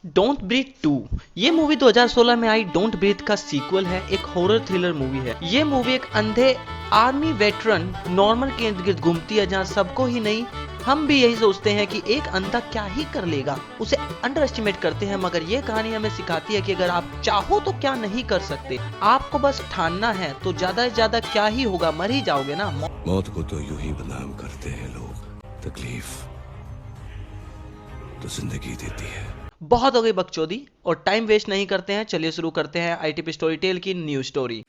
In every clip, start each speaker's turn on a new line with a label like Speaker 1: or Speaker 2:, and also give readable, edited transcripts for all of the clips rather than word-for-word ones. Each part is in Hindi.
Speaker 1: डोंट ब्रीथ 2 ये मूवी 2016 में आई डोंट ब्रीथ का सीक्वल है। एक हॉरर थ्रिलर मूवी है। ये मूवी एक अंधे आर्मी वेटरन नॉर्मल के इर्द गिर्द घूमती है, जहाँ सबको ही नहीं, हम भी यही सोचते हैं कि एक अंधा क्या ही कर लेगा, उसे अंडर एस्टिमेट करते हैं। मगर ये कहानी हमें सिखाती है कि अगर आप चाहो तो क्या नहीं कर सकते, आपको बस ठानना है। तो ज्यादा से ज्यादा क्या ही होगा, मर ही जाओगे ना।
Speaker 2: मौत को तो यूं ही बदनाम करते हैं लोग, तकलीफ तो जिंदगी देती है।
Speaker 1: बहुत हो गई बकचोदी और टाइम वेस्ट नहीं करते हैं, चलिए शुरू करते हैं आईटीपी स्टोरी टेल की न्यू स्टोरी।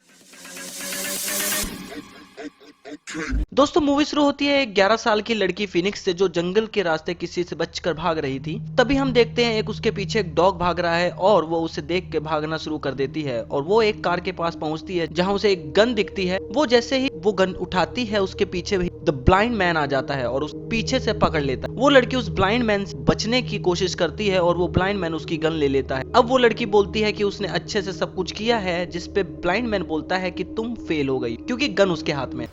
Speaker 1: दोस्तों मूवी शुरू होती है एक 11 साल की लड़की फिनिक्स से, जो जंगल के रास्ते किसी से बचकर भाग रही थी। तभी हम देखते हैं एक उसके पीछे एक डॉग भाग रहा है और वो उसे देख के भागना शुरू कर देती है। और वो एक कार के पास पहुंचती है जहां उसे एक गन दिखती है। वो जैसे ही वो गन उठाती है, उसके पीछे भी द ब्लाइंड मैन आ जाता है और उस पीछे से पकड़ लेता है। वो लड़की उस ब्लाइंड मैन से बचने की कोशिश करती है और वो ब्लाइंड मैन उसकी गन ले लेता है। अब वो लड़की बोलती है कि उसने अच्छे से सब कुछ किया है, जिसपे ब्लाइंड मैन बोलता है कि तुम फेल हो गई क्योंकि गन उसके हाथ में।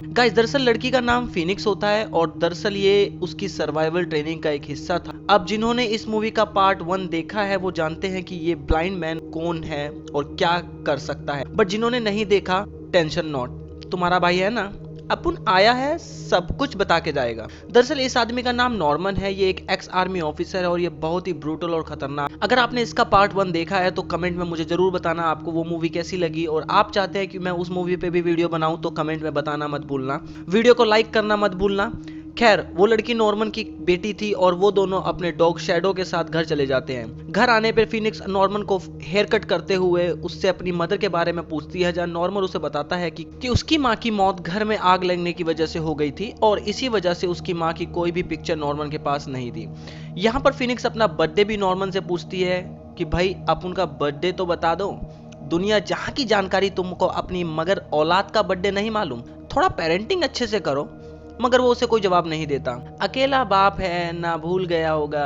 Speaker 1: गाइस दरअसल लड़की का नाम फिनिक्स होता है और दरअसल ये उसकी सर्वाइवल ट्रेनिंग का एक हिस्सा था। अब जिन्होंने इस मूवी का पार्ट 1 देखा है वो जानते हैं कि ये ब्लाइंड मैन कौन है और क्या कर सकता है। बट जिन्होंने नहीं देखा, टेंशन नॉट, तुम्हारा भाई है ना, अपुन आया है, सब कुछ बता के जाएगा। दरअसल इस आदमी का नाम नॉर्मन है। ये एक एक्स आर्मी ऑफिसर है और ये बहुत ही ब्रूटल और खतरनाक। अगर आपने इसका पार्ट 1 देखा है तो कमेंट में मुझे जरूर बताना आपको वो मूवी कैसी लगी, और आप चाहते हैं कि मैं उस मूवी पे भी वीडियो बनाऊं तो कमेंट में बताना मत भूलना। वीडियो को लाइक करना मत भूलना। खैर वो लड़की नॉर्मन की बेटी थी और वो दोनों अपने डॉग शैडो के साथ घर चले जाते हैं। घर आने पर फिनिक्स नॉर्मन को हेयर कट करते हुए उससे अपनी मदर के बारे में पूछती है, जहां नॉर्मन उसे बताता है कि उसकी माँ की मौत घर में आग लगने की वजह से हो गई थी और इसी वजह से उसकी माँ की कोई भी पिक्चर नॉर्मन के पास नहीं थी। यहाँ पर फिनिक्स अपना बर्थडे भी नॉर्मन से पूछती है कि भाई आप उनका बर्थडे तो बता दो, दुनिया जहाँ की जानकारी तुमको अपनी मगर औलाद का बर्थडे नहीं मालूम, थोड़ा पेरेंटिंग अच्छे से करो। मगर वो उसे कोई जवाब नहीं देता। अकेला बाप है ना, भूल गया होगा।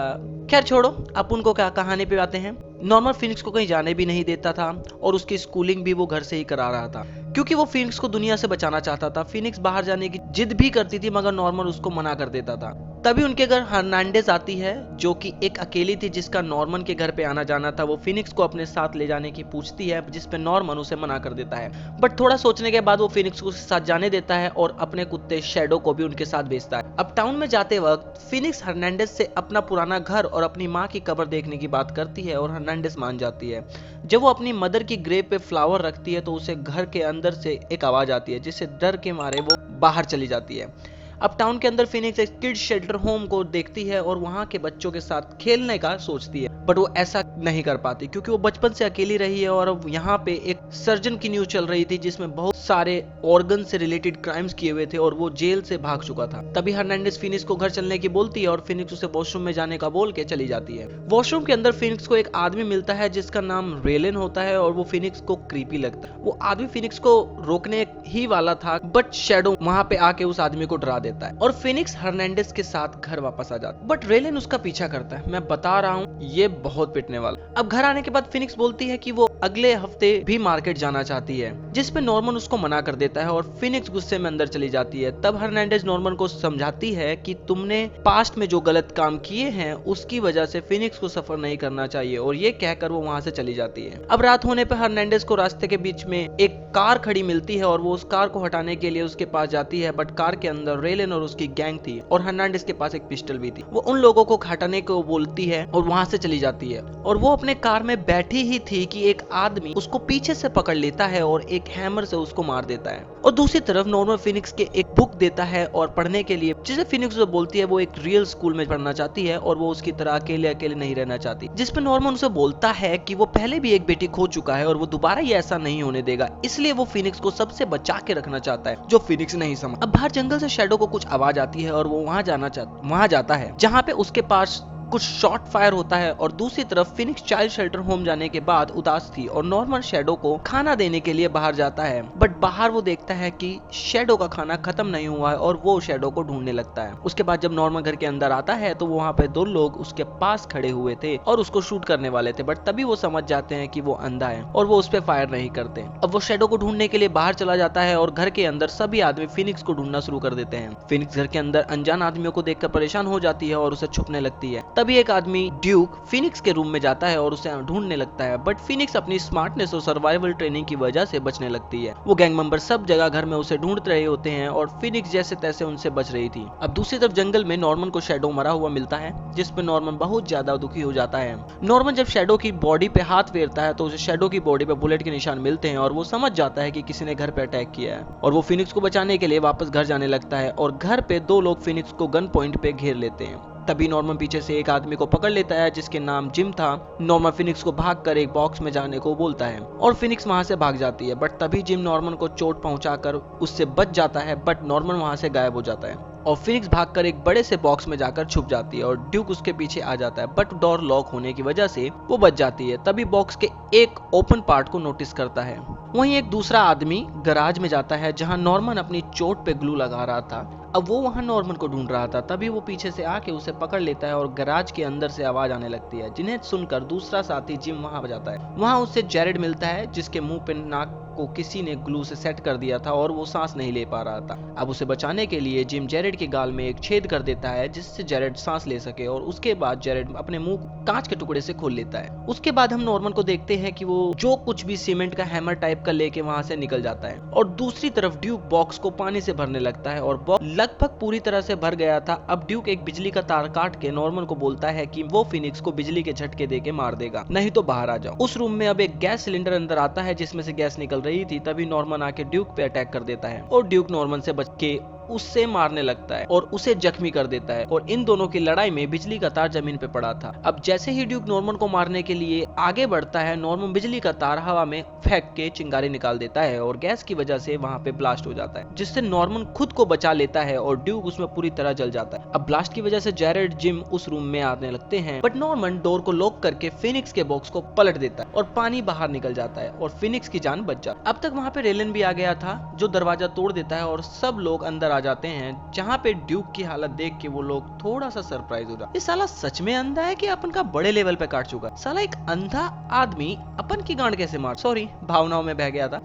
Speaker 1: खैर छोड़ो, अब उनको क्या कहानी पे आते हैं। नॉर्मल फिनिक्स को कहीं जाने भी नहीं देता था और उसकी स्कूलिंग भी वो घर से ही करा रहा था, क्योंकि वो फिनिक्स को दुनिया से बचाना चाहता था। फिनिक्स बाहर जाने की जिद भी करती थी मगर नॉर्मल उसको मना कर देता था। तभी उनके घर हर्नांडेज आती है, जो कि एक अकेली थी जिसका नॉर्मन के घर पे आना जाना था। वो फिनिक्स को अपने साथ ले जाने की पूछती है, जिसपे नॉर्मन उसे मना कर देता है। बट थोड़ा सोचने के बाद वो फिनिक्स को साथ जाने देता है और अपने कुत्ते शैडो को भी उनके साथ भेजता है। अब टाउन में जाते वक्त फिनिक्स हर्नांडेज से अपना पुराना घर और अपनी माँ की कब्र देखने की बात करती है और हर्नांडेज मान जाती है। जब वो अपनी मदर की ग्रेव पे फ्लावर रखती है तो उसे घर के अंदर से एक आवाज आती है, जिससे डर के मारे वो बाहर चली जाती है। अब टाउन के अंदर फिनिक्स एक किड शेल्टर होम को देखती है और वहां के बच्चों के साथ खेलने का सोचती है, बट वो ऐसा नहीं कर पाती क्योंकि वो बचपन से अकेली रही है। और अब यहाँ पे एक सर्जन की न्यूज चल रही थी जिसमें बहुत सारे ऑर्गन से रिलेटेड क्राइम्स किए हुए थे और वो जेल से भाग चुका था। तभी हर्नांडेज फिनिक्स को घर चलने की बोलती है और फिनिक्स उसे वॉशरूम में जाने का बोल के चली जाती है। वॉशरूम के अंदर फिनिक्स को एक आदमी मिलता है जिसका नाम रेलन होता है और वो फिनिक्स को क्रीपी लगता है। वो आदमी फिनिक्स को रोकने ही वाला था, बट शैडो वहां पे आके उस आदमी को डरा देता है और फिनिक्स हर्नांडेज के साथ घर वापस आ जाता है। बट रेलन उसका पीछा करता है। मैं बता रहा हूँ ये बहुत पिटने वाला। अब घर आने के बाद फिनिक्स बोलती है कि वो अगले हफ्ते भी मार्केट जाना चाहती है, जिसपे नॉर्मन उसको मना कर देता है और फिनिक्स गुस्से में अंदर चली जाती है। तब हर्नांडेज नॉर्मन को समझाती है कि तुमने पास्ट में जो गलत काम किए हैं उसकी वजह से फिनिक्स को सफर नहीं करना चाहिए, और ये कहकर वो वहां से चली जाती है। अब रात होने पर हर्नांडेज को रास्ते के बीच में एक कार खड़ी मिलती है और वो उस कार को हटाने के लिए उसके पास जाती है, बट कार के अंदर रेलन और उसकी गैंग थी और हर्नांडेज के पास एक पिस्टल भी थी। वो उन लोगों को हटाने को बोलती है और वहां से चली जाती है। और वो अपने कार में बैठी ही थी कि एक आदमी उसको पीछे से पकड़ लेता है और एक हैमर से उसको मार देता है। और दूसरी तरफ नॉर्मन फिनिक्स के एक बुक देता है और पढ़ने के लिए, जिसे फिनिक्स जो बोलती है वो एक रियल स्कूल में पढ़ना चाहती है और वो उसकी तरह अकेले अकेले नहीं रहना चाहती। जिस पे नॉर्मन उसे बोलता है कि वो पहले भी एक बेटी खो चुका है और वो दोबारा ये ऐसा नहीं होने देगा, इसलिए वो फिनिक्स को सबसे बचा के रखना चाहता है, जो फिनिक्स नहीं समझ। अब बाहर जंगल से शैडो को कुछ आवाज आती है और वो वहां जाता है जहां पे उसके पास कुछ शॉट फायर होता है। और दूसरी तरफ फिनिक्स चाइल्ड शेल्टर होम जाने के बाद उदास थी और नॉर्मन शैडो को खाना देने के लिए बाहर जाता है, बट बाहर वो देखता है कि शैडो का खाना खत्म नहीं हुआ है और वो शैडो को ढूंढने लगता है। उसके बाद जब नॉर्मन घर के अंदर आता है तो वहाँ पे दो लोग उसके पास खड़े हुए थे और उसको शूट करने वाले थे, बट तभी वो समझ जाते हैं कि वो अंधा है और वो उस पर फायर नहीं करते। अब वो शैडो को ढूंढने के लिए बाहर चला जाता है और घर के अंदर सभी आदमी फिनिक्स को ढूंढना शुरू कर देते हैं। फिनिक्स घर के अंदर अनजान आदमियों को देखकर परेशान हो जाती है और उसे छुपने लगती है। तभी एक आदमी ड्यूक फिनिक्स के रूम में जाता है और उसे ढूंढने लगता है, बट फिनिक्स अपनी स्मार्टनेस और सर्वाइवल ट्रेनिंग की वजह से बचने लगती है। वो गैंग मेंबर सब जगह घर में उसे ढूंढ रहे होते हैं और फिनिक्स जैसे तैसे उनसे बच रही थी। अब दूसरी तरफ जंगल में नॉर्मन को शैडो मरा हुआ मिलता है, जिसपे नॉर्मन बहुत ज्यादा दुखी हो जाता है। नॉर्मन जब शैडो की बॉडी पे हाथ फेरता है तो उसे शैडो की बॉडी पे बुलेट के निशान मिलते हैं और वो समझ जाता है कि किसी ने घर पे अटैक किया है, और वो फिनिक्स को बचाने के लिए वापस घर जाने लगता है और घर पे दो लोग फिनिक्स को गन पॉइंट पे घेर लेते हैं। तभी नॉर्मन पीछे से एक आदमी को पकड़ लेता है जिसके नाम जिम था। नॉर्मन फिनिक्स को भागकर एक बॉक्स में जाने को बोलता है और फिनिक्स वहां से भाग जाती है, बट तभी जिम नॉर्मन को चोट पहुंचाकर उससे बच जाता है, बट नॉर्मन वहां से गायब हो जाता है और फिनिक्स भागकर एक बड़े से बॉक्स में जाकर छुप जाती है और ड्यूक उसके पीछे आ जाता है, बट डोर लॉक होने की वजह से वो बच जाती है। तभी बॉक्स के एक ओपन पार्ट को नोटिस करता है। वहीं एक दूसरा आदमी गराज में जाता है जहां नॉर्मन अपनी चोट पे ग्लू लगा रहा था। अब वो वहां नॉर्मन को ढूंढ रहा था, तभी वो पीछे से आके उसे पकड़ लेता है और गराज के अंदर से आवाज आने लगती है, जिन्हें सुनकर दूसरा साथी जिम वहां जाता है। वहां उससे जेरेड मिलता है जिसके मुंह पे नाक को किसी ने ग्लू से सेट कर दिया था और वो सांस नहीं ले पा रहा था। अब उसे बचाने के लिए जिम जेरेड के गाल में एक छेद कर देता है जिससे जेरेड सांस ले सके, और उसके बाद जेरेड अपने मुंह कांच के टुकड़े से खोल लेता है। उसके बाद हम नॉर्मन को देखते हैं कि वो जो कुछ भी सीमेंट का हैमर टाइप का लेके वहां से निकल जाता है, और दूसरी तरफ ड्यूक बॉक्स को पानी से भरने लगता है और बॉक्स लगभग पूरी तरह से भर गया था। अब ड्यूक एक बिजली का तार काट के नॉर्मन को बोलता है कि वो फिनिक्स को बिजली के झटके देके मार देगा, नहीं तो बाहर आ जाओ। उस रूम में अब एक गैस सिलेंडर अंदर आता है जिसमें से गैस निकल रही थी। तभी नॉर्मन आके ड्यूक पे अटैक कर देता है और ड्यूक नॉर्मन से बच के उससे मारने लगता है और उसे जख्मी कर देता है, और इन दोनों की लड़ाई में बिजली का तार जमीन पे पड़ा था। अब जैसे ही ड्यूक नॉर्मन को मारने के लिए आगे बढ़ता है, नॉर्मन बिजली का तार हवा में फेंक के चिंगारी निकाल देता है और गैस की वजह से वहां पे ब्लास्ट हो जाता है, जिससे नॉर्मन खुद को बचा लेता है और ड्यूक उसमें पूरी तरह जल जाता है। अब ब्लास्ट की वजह से जेरेड जिम उस रूम में आने लगते हैं, बट नॉर्मन डोर को लॉक करके फिनिक्स के बॉक्स को पलट देता है और पानी बाहर निकल जाता है और फिनिक्स की जान बच जाती है। अब तक वहां पे रेलन भी आ गया था जो दरवाजा तोड़ देता है और सब लोग अंदर आ जाते हैं, जहां पे ड्यूक की हालत देख के वो लोग थोड़ा सा सरप्राइज हो जाते। ये साला सच में अंधा है कि अपन का बड़े लेवल पे काट चुका है? साला एक अंधा आदमी अपन की गांड कैसे मार, सॉरी भावनाओं में बह गया था।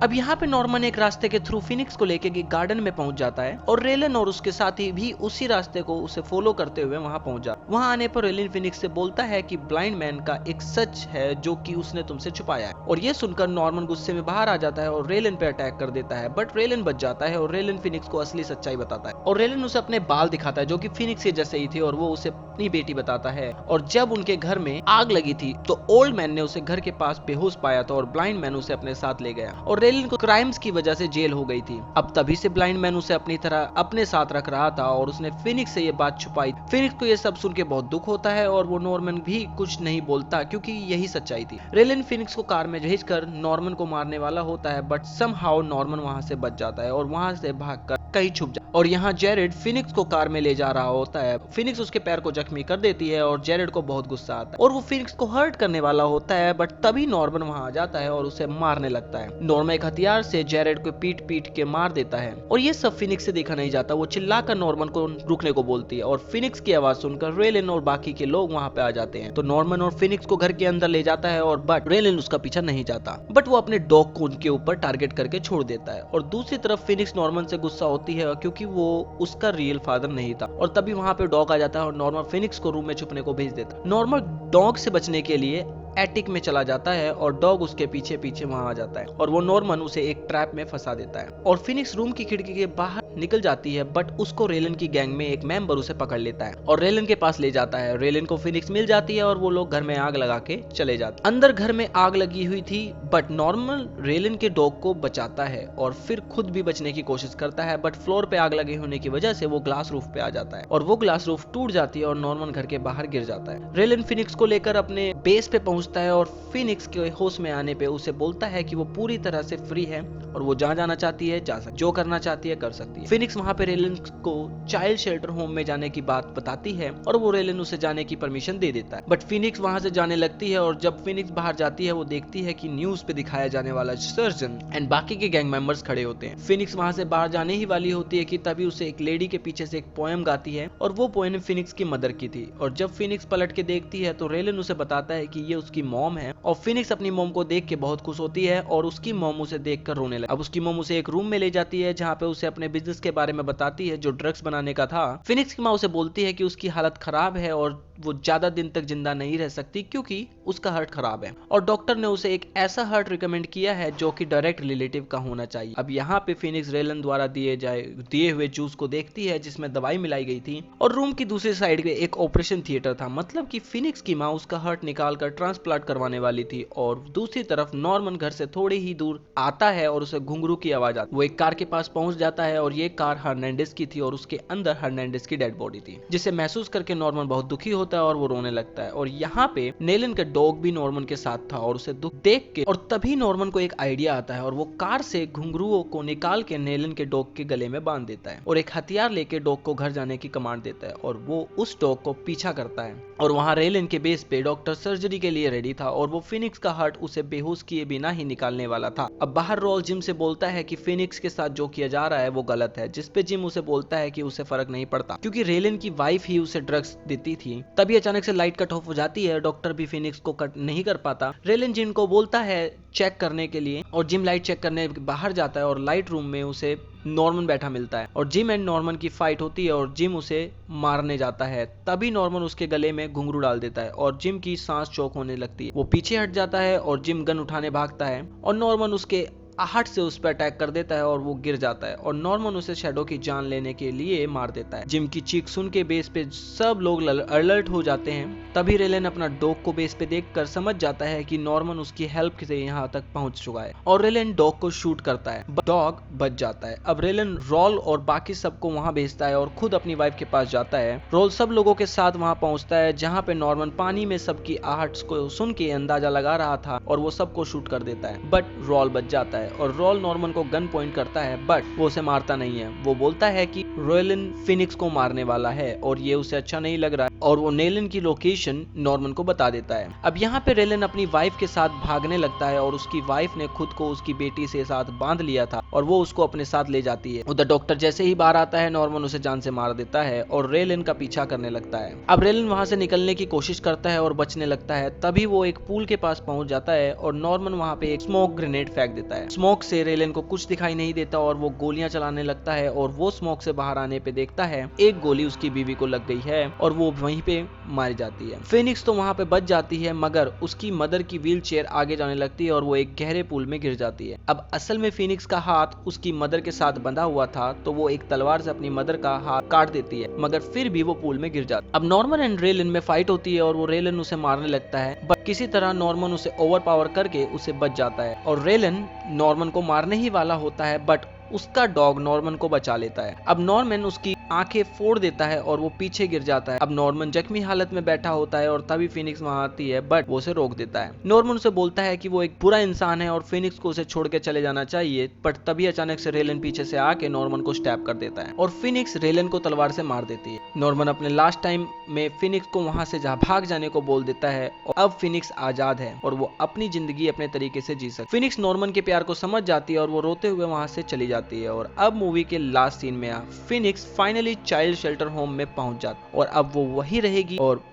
Speaker 1: अब यहाँ पे नॉर्मन एक रास्ते के थ्रू फिनिक्स को लेके गार्डन में पहुंच जाता है और रेलन और उसके साथी भी उसी रास्ते को उसे फॉलो करते हुए वहां पहुंच जाता है। वहां आने पर रेलन फिनिक्स से बोलता है कि ब्लाइंड मैन का एक सच है जो कि उसने तुमसे छुपाया है, और ये सुनकर नॉर्मन गुस्से में बाहर आ जाता है और रेलन पे अटैक कर देता है, बट रेलन बच जाता है और रेलन फिनिक्स को असली सच्चाई बताता है और रेलन उसे अपने बाल दिखाता है जो कि फिनिक्स के जैसे ही थे, और वो उसे अपनी बेटी बताता है। और जब उनके घर में आग लगी थी तो ओल्ड मैन ने उसे घर के पास बेहोश पाया था और ब्लाइंड मैन उसे अपने साथ ले गया और रेलन को क्राइम्स की वजह से जेल हो गई थी। अब तभी से ब्लाइंड मैन उसे अपनी तरह अपने साथ रख रहा था और उसने फिनिक्स से ये बात छुपाई। फिनिक्स को ये सब सुन के बहुत दुख होता है और वो नॉर्मन भी कुछ नहीं बोलता क्योंकि यही सच्चाई थी। रेलन फिनिक्स को कार में भेजकर नॉर्मन को मारने वाला होता है, बट समहाउ नॉर्मन वहां से बच जाता है और वहां से भागकर कहीं छुप जाता है। और यहाँ जेरेड फिनिक्स को कार में ले जा रहा होता है। फिनिक्स उसके पैर को जख्मी कर देती है और जेरेड को बहुत गुस्सा आता है और वो फिनिक्स को हर्ट करने वाला होता है, बट तभी नॉर्मन वहां आ जाता है और उसे मारने लगता है। नॉर्मन एक हथियार से जेरेड को पीट पीट के मार देता है और ये सब फिनिक्स से देखा नहीं जाता। वो चिल्लाकर नॉर्मन को रुकने को बोलती है और फिनिक्स की आवाज सुनकर रेलन और बाकी के लोग वहां पे आ जाते हैं। तो नॉर्मन और फिनिक्स को घर के अंदर ले जाता है और बट रेलन उसका पीछा नहीं जाता, बट वो अपने डॉग को उनके ऊपर टारगेट करके छोड़ देता है। और दूसरी तरफ फिनिक्स नॉर्मन से गुस्सा होती है क्योंकि वो उसका रियल फादर नहीं था, और तभी वहां पे डॉग आ जाता है और नॉर्मन फिनिक्स को रूम में छुपने को भेज देता है। नॉर्मन डॉग से बचने के लिए एटिक में चला जाता है और डॉग उसके पीछे पीछे वहां आ जाता है और वो नॉर्मन उसे एक ट्रैप में फंसा देता है और फिनिक्स रूम की खिड़की के बाहर निकल जाती है, बट उसको रेलन की गैंग में एक मेंबर उसे पकड़ लेता है और रेलन के पास ले जाता है। रेलन को फिनिक्स मिल जाती है और वो लोग घर में आग लगा के चले जाते हैं। अंदर घर में आग लगी हुई थी, बट नॉर्मन रेलन के डॉग को बचाता है और फिर खुद भी बचने की कोशिश करता है, बट फ्लोर पे आग लगे होने की वजह से वो ग्लास रूफ पे आ जाता है और वो ग्लास रूफ टूट जाती है और नॉर्मन घर के बाहर गिर जाता है। रेलन फिनिक्स को लेकर अपने बेस पे पहुंचता है और फिनिक्स के होश में आने पे उसे बोलता है कि वो पूरी तरह से फ्री है और वो जहाँ जाना चाहती है जा सकती, जो करना चाहती है कर सकती है। फिनिक्स वहां पे रेलन को चाइल्ड शेल्टर होम में जाने की बात बताती है और वो रेलन उसे जाने की परमिशन दे देता है, बट फिनिक्स वहां से जाने लगती है और जब फिनिक्स बाहर जाती है वो देखती है कि न्यूज पे दिखाया जाने वाला सर्जन एंड बाकी के गैंग मेंबर्स खड़े होते हैं। फिनिक्स वहां से बाहर जाने ही वाली होती है कि तभी उसे एक लेडी के पीछे से एक पोएम गाती है और वो पोएम फिनिक्स की मदर की थी, और जब फिनिक्स पलट के देखती है तो रेलन उसे बताता है कि ये उसकी मॉम है और फिनिक्स अपनी मॉम को देख के बहुत खुश होती है और उसकी मॉम उसे देखकर रोने लगी। अब उसकी मॉम उसे एक रूम में ले जाती है जहाँ पे उसे अपने बिजनेस के बारे में बताती है जो ड्रग्स बनाने का था। फिनिक्स की माँ उसे बोलती है कि उसकी हालत खराब है और वो ज्यादा दिन तक जिंदा नहीं रह सकती क्योंकि उसका हार्ट खराब है और डॉक्टर ने उसे एक ऐसा हार्ट रिकमेंड किया है जो कि डायरेक्ट रिलेटिव का होना चाहिए। अब यहाँ पे फिनिक्स रेलन द्वारा दिए हुए जूस को देखती है जिसमें दवाई मिलाई गई थी और रूम की दूसरी साइड में एक ऑपरेशन थिएटर था, मतलब कि फिनिक्स की माँ उसका हार्ट निकाल कर ट्रांसप्लांट करवाने वाली थी और दूसरी तरफ नॉर्मन घर से थोड़ी ही दूर आता है और उसे घुंघरू की आवाज आती है। वो एक कार के पास पहुंच जाता है और ये कार हर्नांडिस की थी और उसके अंदर हर्नांडिस की डेड बॉडी थी, जिसे महसूस करके नॉर्मन बहुत दुखी होता है और वो रोने लगता है। और यहाँ पे नेलन का डॉग भी नॉर्मन के साथ था और उसे दुख देख के और तभी नॉर्मन को एक आइडिया आता है और वो कार से घुंघरुओं को निकाल के नेलन के डॉग के गले में बांध देता है और एक हथियार लेके डॉग को घर जाने की कमांड देता है और वो उस डॉग को पीछा करता है। और वहां रेलन के बेस पे डॉक्टर सर्जरी के लिए रेडी था और वो फिनिक्स का हार्ट उसे बेहोश किए बिना ही निकालने वाला था। अब बाहर रोल जिम से बोलता है कि फिनिक्स के साथ जो किया जा रहा है वो गलत है, जिसपे जिम उसे बोलता है कि उसे फर्क नहीं पड़ता क्योंकि रेलन की वाइफ ही उसे ड्रग्स देती थी। तभी अचानक से लाइट कट ऑफ हो जाती है, डॉक्टर भी फिनिक्स को कट नहीं कर पाता। रेलन जिम को बोलता है चेक करने के लिए और जिम लाइट चेक करने बाहर जाता है और लाइट रूम में उसे नॉर्मन बैठा मिलता है और जिम एंड नॉर्मन की फाइट होती है और जिम उसे मारने जाता है। तभी नॉर्मन उसके गले में घुंघरू डाल देता है और जिम की सांस चोक होने लगती है। वो पीछे हट जाता है और जिम गन उठाने भागता है और नॉर्मन उसके आहट से उस पर अटैक कर देता है और वो गिर जाता है और नॉर्मन उसे शैडो की जान लेने के लिए मार देता है। जिम की चीख सुन के बेस पे सब लोग अलर्ट हो जाते हैं। तभी रेलन अपना डॉग को बेस पे देखकर समझ जाता है कि नॉर्मन उसकी हेल्प से यहाँ तक पहुंच चुका है और रेलन डॉग को शूट करता है। डॉग बच जाता है। अब रेलन रोल और बाकी सबको वहां भेजता है और खुद अपनी वाइफ के पास जाता है। रोल सब लोगों के साथ वहां पहुंचता है जहाँ पे नॉर्मन पानी में सबकी आहट को सुन के अंदाजा लगा रहा था और वो सबको शूट कर देता है, बट रोल बच जाता है और रोल नॉर्मन को गन पॉइंट करता है बट वो उसे मारता नहीं है। वो बोलता है कि रेलन फिनिक्स को मारने वाला है और ये उसे अच्छा नहीं लग रहा है और वो नेलन की लोकेशन नॉर्मन को बता देता है। अब यहाँ पे रेलन अपनी वाइफ के साथ भागने लगता है और उसकी वाइफ ने खुद को उसकी बेटी से साथ बांध लिया था और वो उसको अपने साथ ले जाती है। उधर डॉक्टर जैसे ही बाहर आता है नॉर्मन उसे जान से मार देता है और रेलन का पीछा करने लगता है। अब रेलन वहां से निकलने की कोशिश करता है और बचने लगता है। तभी वो एक पूल के पास पहुंच जाता है और नॉर्मन वहां पे एक स्मोक ग्रेनेड फेंक देता है। स्मोक से रेलन को कुछ दिखाई नहीं देता और वो गोलियां चलाने लगता है और वो स्मोक से बाहर आने पे देखता है एक गोली उसकी बीवी को लग गई है और वो वहीं पे मारी जाती है। फिनिक्स तो वहां पे बच जाती है मगर उसकी मदर की व्हील चेयर आगे जाने लगती है और वो एक गहरे पूल में गिर जाती है। अब असल में फिनिक्स का हाथ उसकी मदर के साथ बंधा हुआ था तो वो एक तलवार से अपनी मदर का हाथ काट देती है मगर फिर भी वो पूल में गिर जाती है। अब नॉर्मन एंड रेलन में फाइट होती है और वो रेलन उसे मारने लगता है बट किसी तरह नॉर्मन उसे ओवर पावर करके उसे बच जाता है और रेलन नॉर्मन को मारने ही वाला होता है बट उसका डॉग नॉर्मन को बचा लेता है। अब नॉर्मन उसकी आंखें फोड़ देता है और वो पीछे गिर जाता है। अब नॉर्मन जख्मी हालत में बैठा होता है और तभी फिनिक्स वहां आती है बट वो उसे रोक देता है। नॉर्मन उसे बोलता है कि वो एक बुरा इंसान है और फिनिक्स को उसे छोड़ के चले जाना चाहिए बट तभी अचानक से रेलन पीछे से आके नॉर्मन को स्टैब कर देता है और फिनिक्स रेलन को तलवार से मार देती है। नॉर्मन अपने लास्ट टाइम में फिनिक्स को वहां से भाग जाने को बोल देता है और अब फिनिक्स आजाद है और वो अपनी जिंदगी अपने तरीके से जी सकती है। फिनिक्स नॉर्मन के प्यार को समझ जाती है और वो रोते हुए वहां से चली जाती है और अब मूवी के लास्ट सीन में Phoenix finally child shelter home में पहुंच जाता और अब वो वही रहेगी और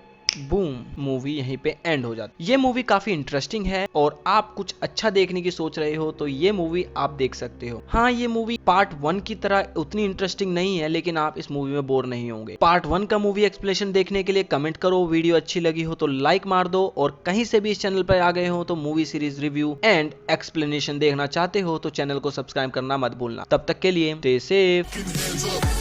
Speaker 1: बूम मूवी यहीं पे एंड हो जाती। ये मूवी काफी इंटरेस्टिंग है और आप कुछ अच्छा देखने की सोच रहे हो तो ये मूवी आप देख सकते हो। हाँ, ये मूवी पार्ट 1 की तरह उतनी इंटरेस्टिंग नहीं है लेकिन आप इस मूवी में बोर नहीं होंगे। पार्ट 1 का मूवी एक्सप्लेनेशन देखने के लिए कमेंट करो, वीडियो अच्छी लगी हो तो लाइक मार दो और कहीं से भी इस चैनल पर आ गए हो तो movie series review and explanation देखना चाहते हो तो चैनल को सब्सक्राइब करना मत भूलना। तब तक के लिए स्टे सेफ।